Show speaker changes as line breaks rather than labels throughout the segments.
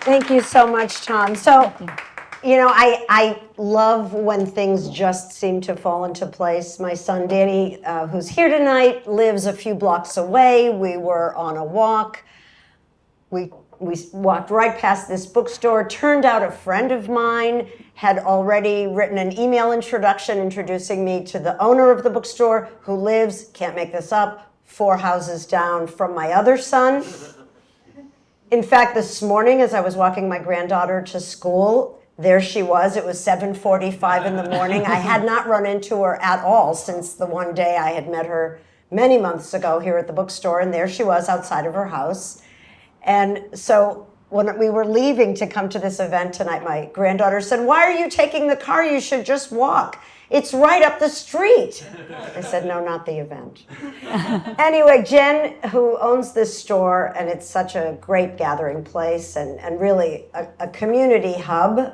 Thank you so much, Tom. So, I love when things just seem to fall into place. My son, Danny, who's here tonight, lives a few blocks away. We were on a walk. We walked right past this bookstore. Turned out a friend of mine had already written an email introduction introducing me to the owner of the bookstore, who lives, can't make this up, 4 houses down from my other son. In fact, this morning, as I was walking my granddaughter to school, there she was. It was 7:45 in the morning. I had not run into her at all since the one day I had met her many months ago here at the bookstore, and there she was outside of her house. And so when we were leaving to come to this event tonight, my granddaughter said, "Why are you taking the car? You should just walk. It's right up the street." I said, "No, not the event." Anyway, Jen, who owns this store, and it's such a great gathering place and really a community hub,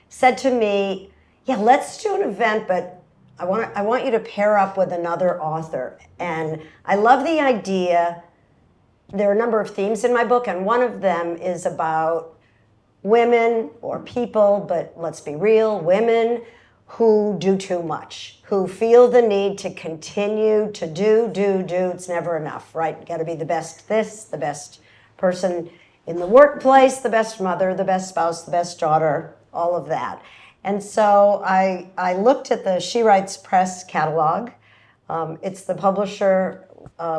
said to me, "Yeah, let's do an event, but I want you to pair up with another author." And I love the idea. There are a number of themes in my book, and one of them is about women or people, but let's be real, women who do too much, who feel the need to continue to do. It's never enough, right? You gotta be the best this, the best person in the workplace, the best mother, the best spouse, the best daughter, all of that. And so I looked at the She Writes Press catalog. It's the publisher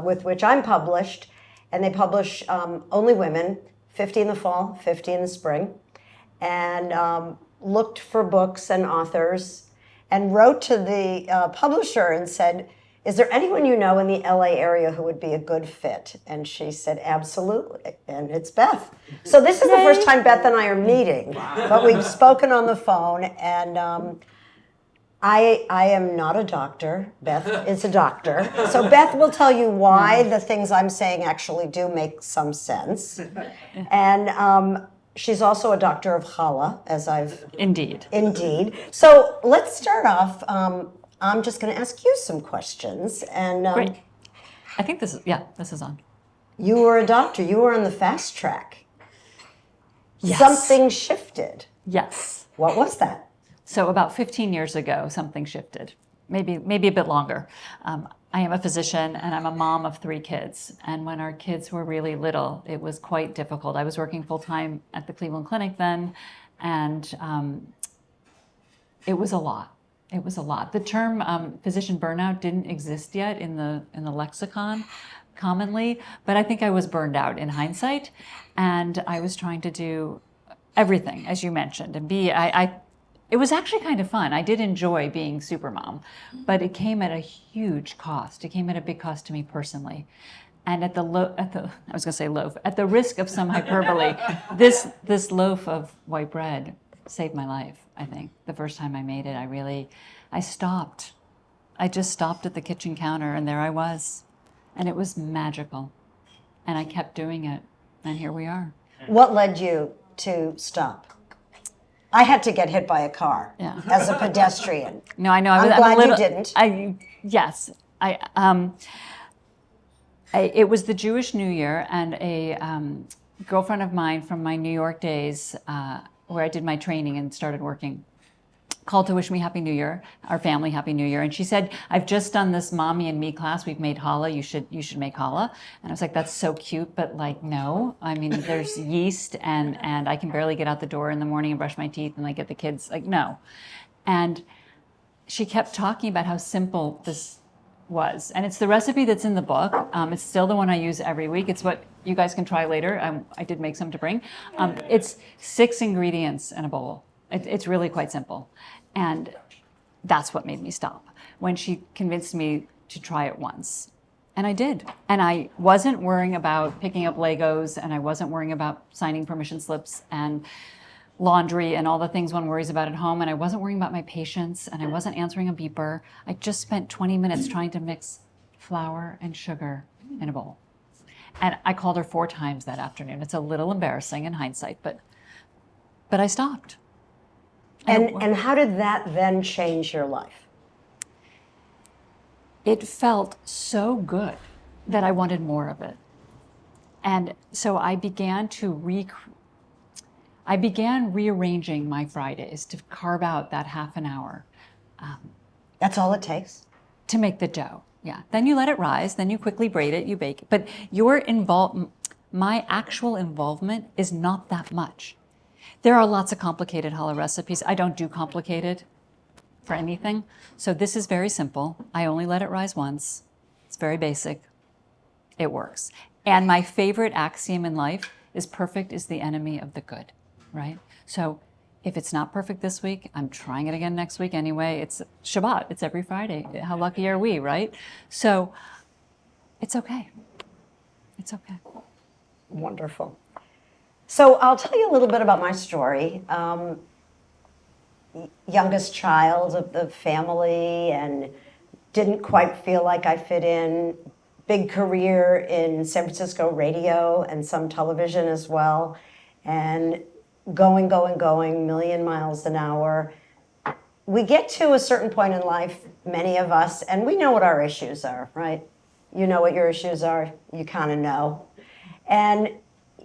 with which I'm published, and they publish only women, 50 in the fall, 50 in the spring, and looked for books and authors, and wrote to the publisher and said, "Is there anyone you know in the LA area who would be a good fit?" And she said, "Absolutely." And it's Beth. So this is the first time Beth and I are meeting, but we've spoken on the phone, and I am not a doctor. Beth is a doctor. So Beth will tell you why the things I'm saying actually do make some sense. And she's also a doctor of challah, as I've...
Indeed.
So let's start off. I'm just going to ask you some questions. And
Great. I think this is on.
You were a doctor. You were on the fast track.
Yes.
Something shifted.
Yes.
What was that?
So about 15 years ago, something shifted, maybe a bit longer. I am a physician and I'm a mom of 3 kids. And when our kids were really little, it was quite difficult. I was working full-time at the Cleveland Clinic then, and it was a lot. It was a lot. The term physician burnout didn't exist yet in the lexicon commonly, but I think I was burned out in hindsight, and I was trying to do everything, as you mentioned, and it was actually kind of fun. I did enjoy being supermom, but it came at a huge cost. It came at a big cost to me personally. And at the risk of some hyperbole, this loaf of white bread saved my life, I think. The first time I made it, I stopped. I just stopped at the kitchen counter, and there I was. And it was magical. And I kept doing it, and here we are.
What led you to stop? I had to get hit by a car as a pedestrian.
No, I know.
I'm glad you didn't.
Yes. It was the Jewish New Year, and a girlfriend of mine from my New York days, where I did my training and started working, called to wish me Happy New Year, our family Happy New Year. And she said, "I've just done this mommy and me class. We've made challah. You should make challah." And I was like, "That's so cute, but like, no. I mean, there's yeast and I can barely get out the door in the morning and brush my teeth and like get the kids, like, no." And she kept talking about how simple this was. And it's the recipe that's in the book. It's still the one I use every week. It's what you guys can try later. I did make some to bring. It's 6 ingredients in a bowl. It's really quite simple. And that's what made me stop, when she convinced me to try it once. And I did. And I wasn't worrying about picking up Legos, and I wasn't worrying about signing permission slips and laundry and all the things one worries about at home. And I wasn't worrying about my patients, and I wasn't answering a beeper. I just spent 20 minutes trying to mix flour and sugar in a bowl. And I called her 4 times that afternoon. It's a little embarrassing in hindsight, but I stopped.
And how did that then change your life?
It felt so good that I wanted more of it. And so I began to I began rearranging my Fridays to carve out that half an hour
That's all it takes.
to make the dough. Yeah. Then you let it rise, then you quickly braid it, you bake it. But my actual involvement is not that much. There are lots of complicated challah recipes. I don't do complicated for anything. So this is very simple. I only let it rise once. It's very basic. It works. And my favorite axiom in life is perfect is the enemy of the good, right? So if it's not perfect this week, I'm trying it again next week anyway. It's Shabbat. It's every Friday. How lucky are we, right? So it's okay. It's okay.
Wonderful. So I'll tell you a little bit about my story. Youngest child of the family and didn't quite feel like I fit in. Big career in San Francisco radio and some television as well. And going, million miles an hour. We get to a certain point in life, many of us, and we know what our issues are, right? You know what your issues are, you kind of know. And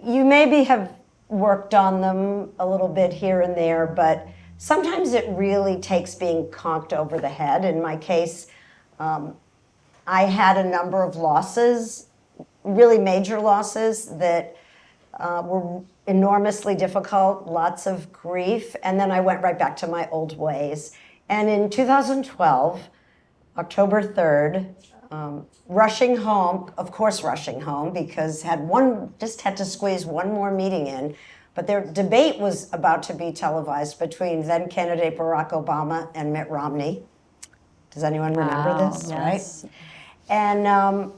you maybe have worked on them a little bit here and there, but sometimes it really takes being conked over the head. In my case, I had a number of losses, really major losses that were enormously difficult, lots of grief, and then I went right back to my old ways. And in 2012, October 3rd, rushing home, of course rushing home, because just had to squeeze one more meeting in, but their debate was about to be televised between then candidate Barack Obama and Mitt Romney. Does anyone remember this?
Yes.
Right? And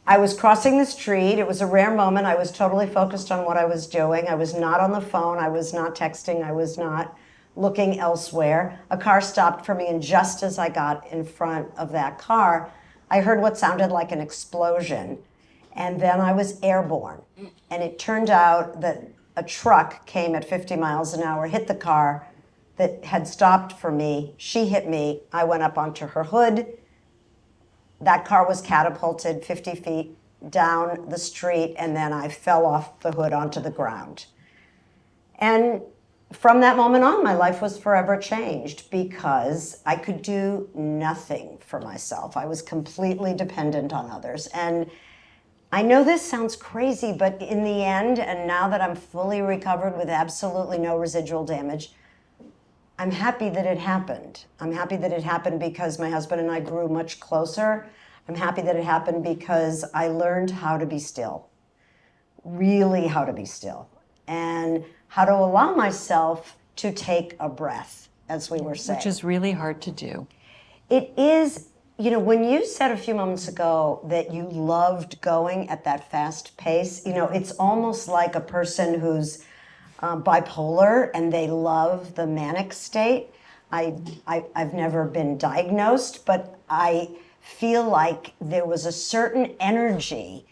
I was crossing the street. It was a rare moment. I was totally focused on what I was doing. I was not on the phone. I was not texting. I was not looking elsewhere. A car stopped for me, and just as I got in front of that car, I heard what sounded like an explosion. And then I was airborne. And it turned out that a truck came at 50 miles an hour, hit the car that had stopped for me. She hit me. I went up onto her hood. That car was catapulted 50 feet down the street, and then I fell off the hood onto the ground. And from that moment on, my life was forever changed because I could do nothing for myself. I was completely dependent on others. And I know this sounds crazy, but in the end, and now that I'm fully recovered with absolutely no residual damage, I'm happy that it happened. I'm happy that it happened because my husband and I grew much closer. I'm happy that it happened because I learned how to be still, really how to be still, and how to allow myself to take a breath, as we were saying.
Which is really hard to do.
It is, when you said a few moments ago that you loved going at that fast pace, it's almost like a person who's bipolar and they love the manic state. I've never been diagnosed, but I feel like there was a certain energy,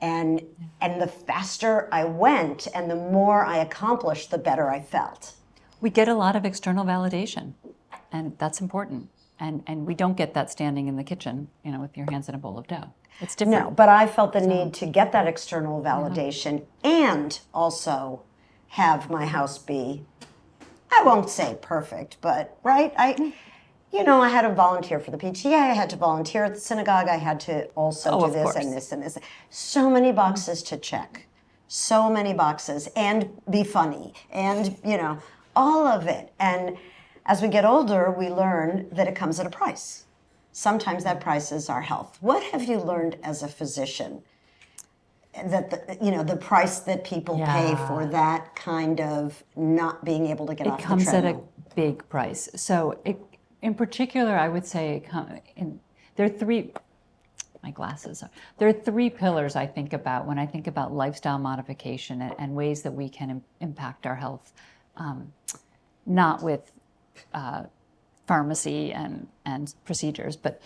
and the faster I went and the more I accomplished, the better I felt.
We get a lot of external validation, and that's important. And we don't get that standing in the kitchen, with your hands in a bowl of dough. It's different.
No, but I felt the need to get that external validation and also have my house be, I won't say perfect, but right? I had to volunteer for the PTA, I had to volunteer at the synagogue, I had to also do this
course.
and this and this. So many boxes to check. So many boxes, and be funny, and all of it. And as we get older, we learn that it comes at a price. Sometimes that price is our health. What have you learned as a physician that the price that people pay for that kind of not being able to get off the treadmill?
It comes at a big price. So in particular, I would say there are three. My glasses. There are three pillars I think about when I think about lifestyle modification and ways that we can impact our health, not with pharmacy and procedures, but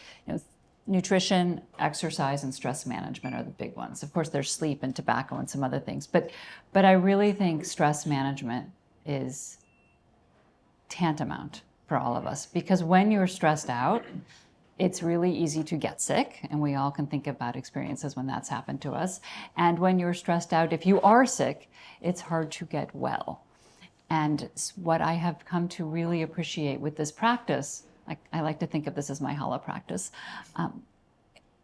nutrition, exercise, and stress management are the big ones. Of course, there's sleep and tobacco and some other things, but I really think stress management is tantamount for all of us, because when you're stressed out, it's really easy to get sick, and we all can think about experiences when that's happened to us. And when you're stressed out, if you are sick, it's hard to get well. And what I have come to really appreciate with this practice, I like to think of this as my Hala practice,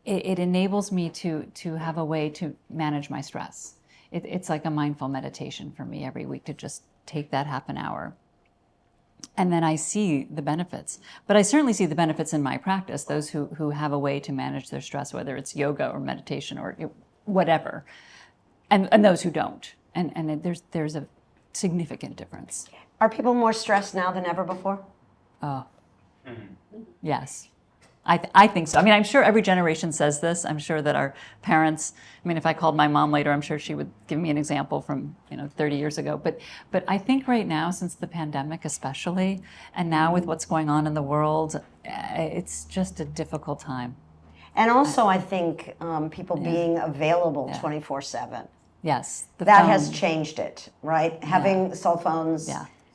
it enables me to have a way to manage my stress. It's like a mindful meditation for me every week to just take that half an hour. And then I see the benefits. But I certainly see the benefits in my practice, those who have a way to manage their stress, whether it's yoga or meditation or whatever, and those who don't. And there's a significant difference.
Are people more stressed now than ever before?
Oh, yes. I think so. I mean, I'm sure every generation says this. I'm sure that our parents, I mean, if I called my mom later, I'm sure she would give me an example from, 30 years ago. But I think right now, since the pandemic especially, and now with what's going on in the world, it's just a difficult time.
And also, I think people being available 24/7.
Yes.
That has changed it, right? Having cell phones,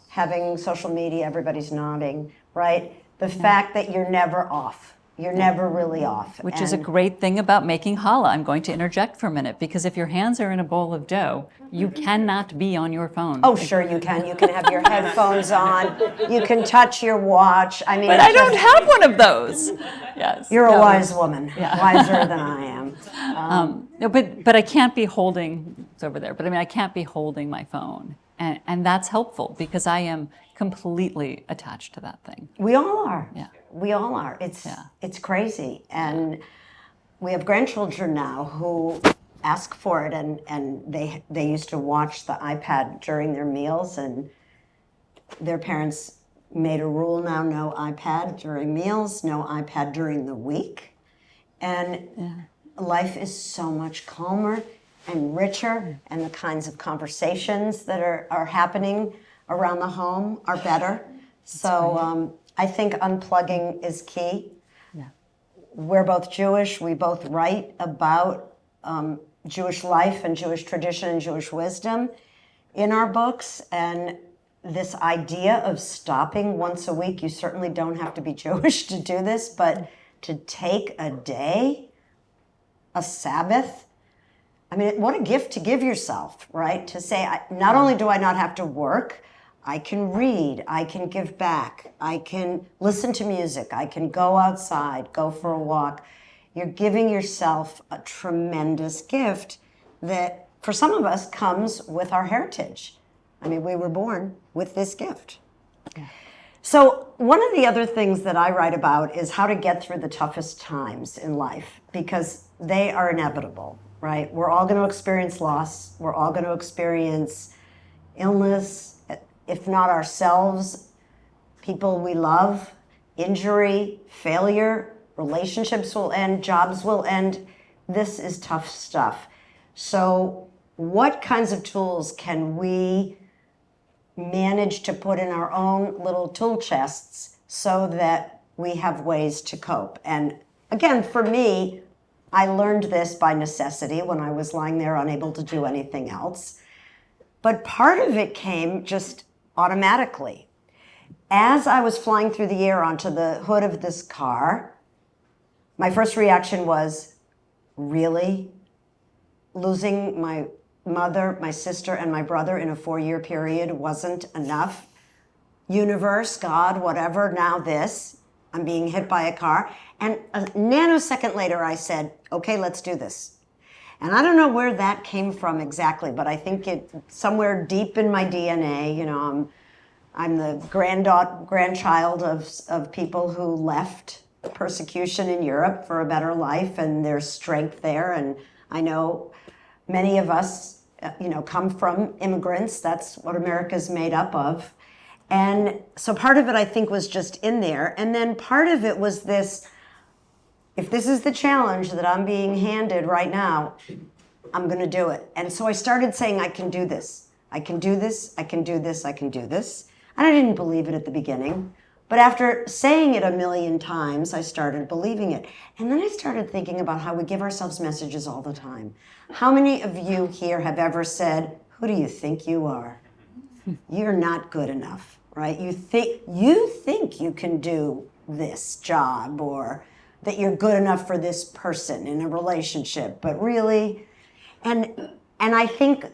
having social media, everybody's nodding, right? The fact that you're never off. You're never really off.
Which is a great thing about making challah. I'm going to interject for a minute, because if your hands are in a bowl of dough, you cannot be on your phone.
Oh, sure you can. You can have your headphones on. You can touch your watch. I mean,
but I don't have one of those. Yes.
You're a wise woman, wiser than I am.
No, but I can't be holding, it's over there, but I mean, I can't be holding my phone. And that's helpful, because I am completely attached to that thing.
We all are.
Yeah.
We all are. It's crazy. And we have grandchildren now who ask for it, and they used to watch the iPad during their meals, and their parents made a rule now: no iPad during meals, no iPad during the week. And life is so much calmer and richer, and the kinds of conversations that are happening around the home are better. So I think unplugging is key.
Yeah.
We're both Jewish. We both write about Jewish life and Jewish tradition and Jewish wisdom in our books. And this idea of stopping once a week, you certainly don't have to be Jewish to do this, but to take a day, a Sabbath, I mean, what a gift to give yourself, right? To say, not only do I not have to work, I can read, I can give back, I can listen to music, I can go outside, go for a walk. You're giving yourself a tremendous gift that, for some of us, comes with our heritage. I mean, we were born with this gift. Yeah. So one of the other things that I write about is how to get through the toughest times in life, because they are inevitable, right? We're all going to experience loss. We're all going to experience illness, if not ourselves, people we love, injury, failure, relationships will end, jobs will end. This is tough stuff. So what kinds of tools can we manage to put in our own little tool chests so that we have ways to cope? And again, for me, I learned this by necessity when I was lying there unable to do anything else. But part of it came just automatically. As I was flying through the air onto the hood of this car, my first reaction was, really? Losing my mother, my sister, and my brother in a 4-year period wasn't enough? Universe, God, whatever, now this. I'm being hit by a car. And a nanosecond later, I said, okay, let's do this. And I don't know where that came from exactly, but I think it somewhere deep in my DNA. I'm the grandchild of people who left persecution in Europe for a better life, and there's strength there. And I know many of us, come from immigrants. That's what America's made up of. And so part of it, I think, was just in there. And then part of it was this: if this is the challenge that I'm being handed right now, I'm going to do it. And so I started saying, I can do this. I can do this. I can do this. I can do this. And I didn't believe it at the beginning. But after saying it a million times, I started believing it. And then I started thinking about how we give ourselves messages all the time. How many of you here have ever said, who do you think you are? You're not good enough, right? You think you can do this job, or that you're good enough for this person in a relationship, but really, and I think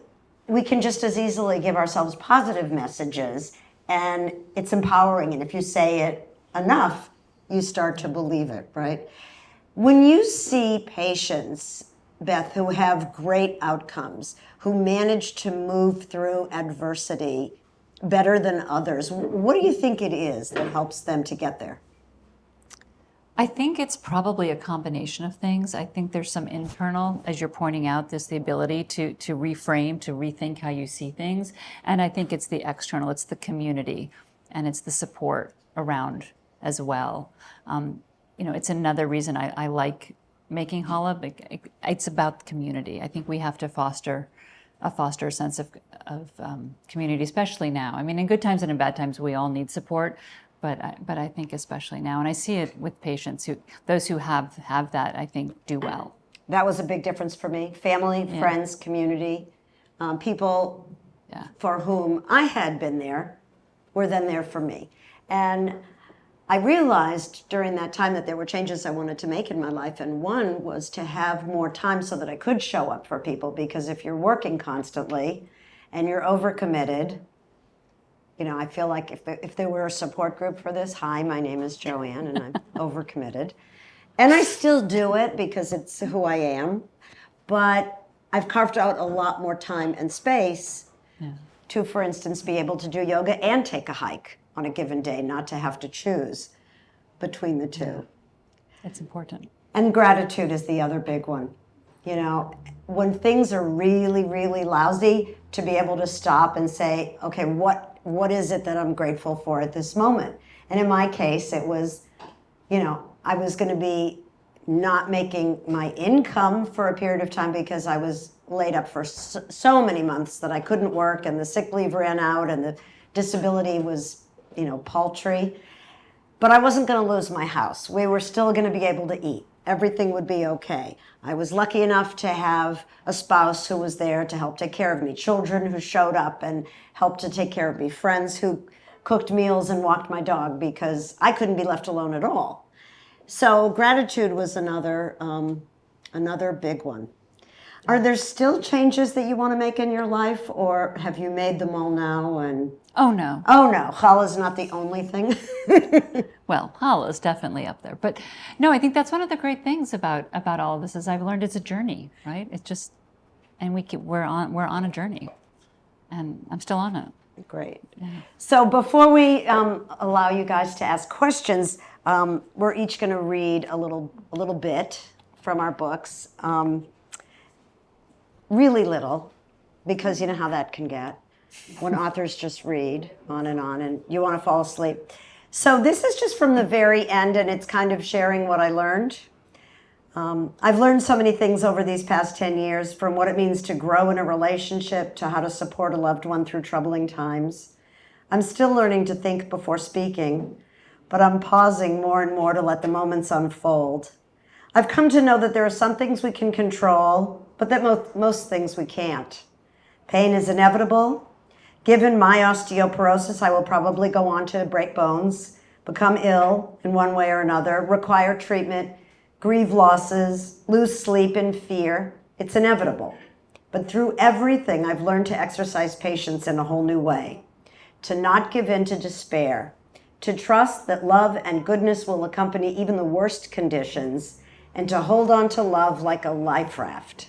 we can just as easily give ourselves positive messages, and it's empowering. And if you say it enough, you start to believe it, right? When you see patients, Beth, who have great outcomes, who manage to move through adversity better than others, what do you think it is that helps them to get there?
I think it's probably a combination of things. I think there's some internal, as you're pointing out, there's the ability to reframe, to rethink how you see things. And I think it's the external, it's the community, and it's the support around as well. It's another reason I like making Challah. It's about the community. I think we have to foster a sense of community, especially now. I mean, in good times and in bad times, we all need support. But I think especially now, and I see it with patients those who have that, I think, do well.
That was a big difference for me. Family, friends, community, people for whom I had been there were then there for me. And I realized during that time that there were changes I wanted to make in my life, and one was to have more time so that I could show up for people, because if you're working constantly and you're overcommitted, I feel like if there were a support group for this, hi, my name is Joanne, and I'm overcommitted. And I still do it because it's who I am. But I've carved out a lot more time and space to, for instance, be able to do yoga and take a hike on a given day, not to have to choose between the two.
It's important.
And gratitude is the other big one. When things are really, really lousy, to be able to stop and say, okay, what is it that I'm grateful for at this moment? And in my case, it was, I was going to be not making my income for a period of time because I was laid up for so many months that I couldn't work, and the sick leave ran out, and the disability was, paltry. But I wasn't going to lose my house. We were still going to be able to eat. Everything would be okay. I was lucky enough to have a spouse who was there to help take care of me, children who showed up and helped to take care of me, friends who cooked meals and walked my dog because I couldn't be left alone at all. So gratitude was another big one. Are there still changes that you want to make in your life, or have you made them all now? And
Oh no,
Challah's not the only thing.
Well, Challah is definitely up there, but no, I think that's one of the great things about all of this is I've learned it's a journey, right? It's just, and we're on a journey, and I'm still on it.
Great. So before we allow you guys to ask questions, we're each going to read a little bit from our books. Really little, because you know how that can get when authors just read on and you want to fall asleep. So this is just from the very end, and it's kind of sharing what I learned. I've learned so many things over these past 10 years, from what it means to grow in a relationship to how to support a loved one through troubling times. I'm still learning to think before speaking, but I'm pausing more and more to let the moments unfold. I've come to know that there are some things we can control, but that most things we can't. Pain is inevitable. Given my osteoporosis, I will probably go on to break bones, become ill in one way or another, require treatment, grieve losses, lose sleep in fear. It's inevitable. But through everything, I've learned to exercise patience in a whole new way, to not give in to despair, to trust that love and goodness will accompany even the worst conditions, and to hold on to love like a life raft.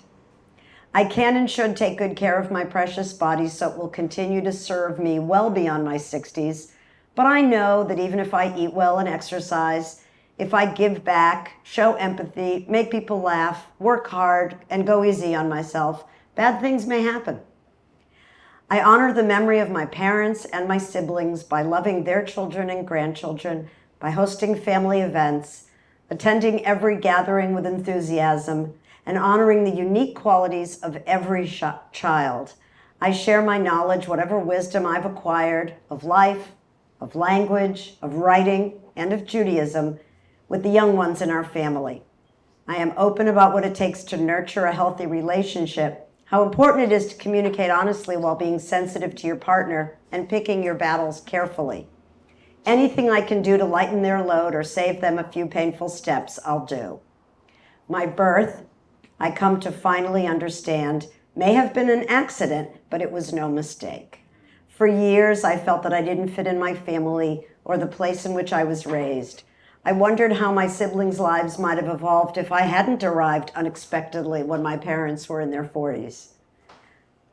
I can and should take good care of my precious body so it will continue to serve me well beyond my 60s, but I know that even if I eat well and exercise, if I give back, show empathy, make people laugh, work hard, and go easy on myself, bad things may happen. I honor the memory of my parents and my siblings by loving their children and grandchildren, by hosting family events, attending every gathering with enthusiasm, and honoring the unique qualities of every child. I share my knowledge, whatever wisdom I've acquired of life, of language, of writing, and of Judaism with the young ones in our family. I am open about what it takes to nurture a healthy relationship, how important it is to communicate honestly while being sensitive to your partner and picking your battles carefully. Anything I can do to lighten their load or save them a few painful steps, I'll do. My birth, I come to finally understand, May have been an accident, but it was no mistake. For years, I felt that I didn't fit in my family or the place in which I was raised. I wondered how my siblings' lives might have evolved if I hadn't arrived unexpectedly when my parents were in their 40s.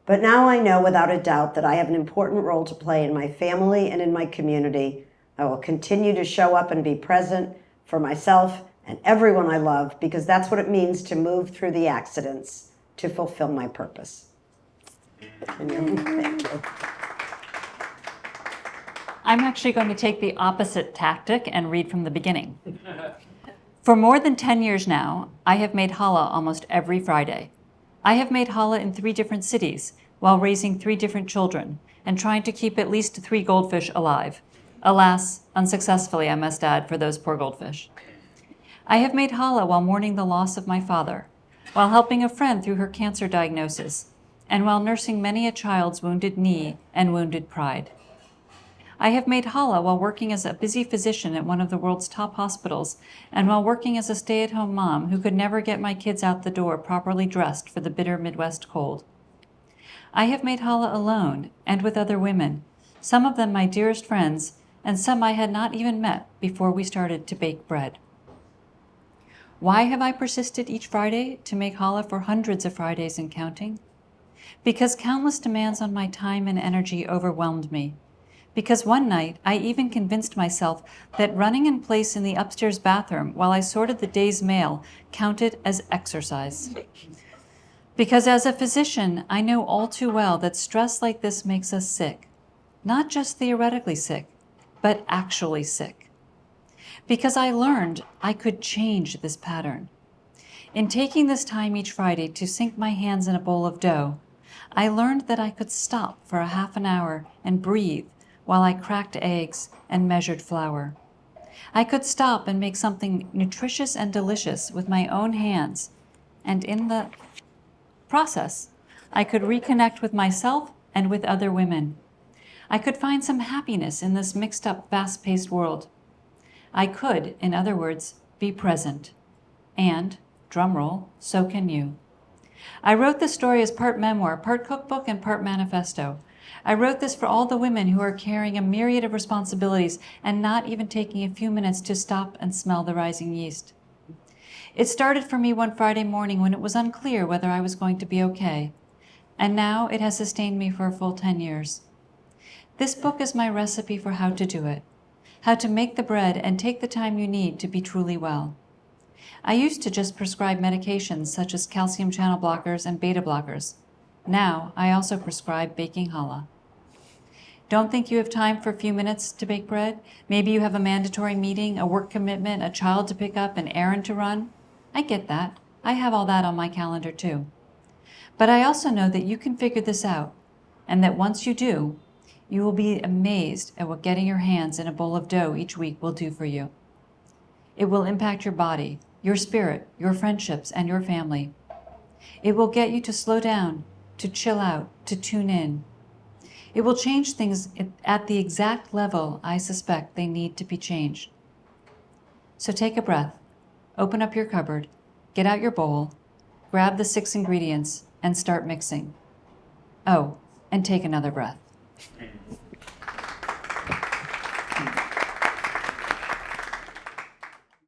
But now I know without a doubt that I have an important role to play in my family and in my community. I will continue to show up and be present for myself and everyone I love, because that's what it means to move through the accidents to fulfill my purpose. Thank you.
I'm actually going to take the opposite tactic and read from the beginning. For more than 10 years now, I have made challah almost every Friday. I have made challah in 3 different cities while raising 3 different children and trying to keep at least 3 goldfish alive. Alas, unsuccessfully, I must add, for those poor goldfish. I have made challah while mourning the loss of my father, while helping a friend through her cancer diagnosis, and while nursing many a child's wounded knee and wounded pride. I have made challah while working as a busy physician at one of the world's top hospitals, and while working as a stay-at-home mom who could never get my kids out the door properly dressed for the bitter Midwest cold. I have made challah alone and with other women, some of them my dearest friends, and some I had not even met before we started to bake bread. Why have I persisted each Friday to make challah for hundreds of Fridays and counting? Because countless demands on my time and energy overwhelmed me. Because one night, I even convinced myself that running in place in the upstairs bathroom while I sorted the day's mail counted as exercise. Because as a physician, I know all too well that stress like this makes us sick. Not just theoretically sick, but actually sick. Because I learned I could change this pattern. In taking this time each Friday to sink my hands in a bowl of dough, I learned that I could stop for a half an hour and breathe while I cracked eggs and measured flour. I could stop and make something nutritious and delicious with my own hands, and in the process, I could reconnect with myself and with other women. I could find some happiness in this mixed-up, fast-paced world. I could, in other words, be present. And, drumroll, so can you. I wrote this story as part memoir, part cookbook, and part manifesto. I wrote this for all the women who are carrying a myriad of responsibilities and not even taking a few minutes to stop and smell the rising yeast. It started for me one Friday morning when it was unclear whether I was going to be okay, and now it has sustained me for a full 10 years. This book is my recipe for how to do it, how to make the bread and take the time you need to be truly well. I used to just prescribe medications such as calcium channel blockers and beta blockers. Now, I also prescribe baking challah. Don't think you have time for a few minutes to bake bread? Maybe you have a mandatory meeting, a work commitment, a child to pick up, an errand to run. I get that. I have all that on my calendar too. But I also know that you can figure this out, and that once you do, you will be amazed at what getting your hands in a bowl of dough each week will do for you. It will impact your body, your spirit, your friendships, and your family. It will get you to slow down, to chill out, to tune in. It will change things at the exact level I suspect they need to be changed. So take a breath, open up your cupboard, get out your bowl, grab the 6 ingredients, and start mixing. Oh, and take another breath.